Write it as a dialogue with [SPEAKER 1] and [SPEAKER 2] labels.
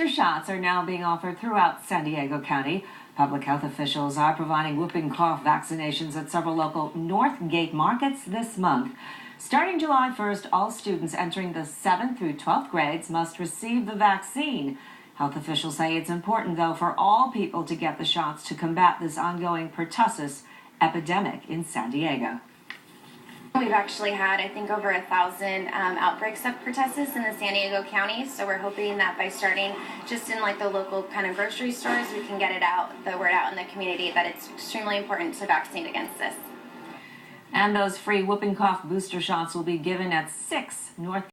[SPEAKER 1] booster shots are now being offered throughout San Diego County. Public health officials are providing whooping cough vaccinations at several local North Gate markets this month. Starting July 1st, all students entering the 7th through 12th grades must receive the vaccine. Health officials say it's important, though, for all people to get the shots to combat this ongoing pertussis epidemic in San Diego.
[SPEAKER 2] We've actually had, I think, over 1,000 outbreaks of pertussis in the San Diego County, so we're hoping that by starting just in like the local kind of grocery stores, we can get the word out in the community that it's extremely important to vaccinate against this.
[SPEAKER 1] And those free whooping cough booster shots will be given at 6 North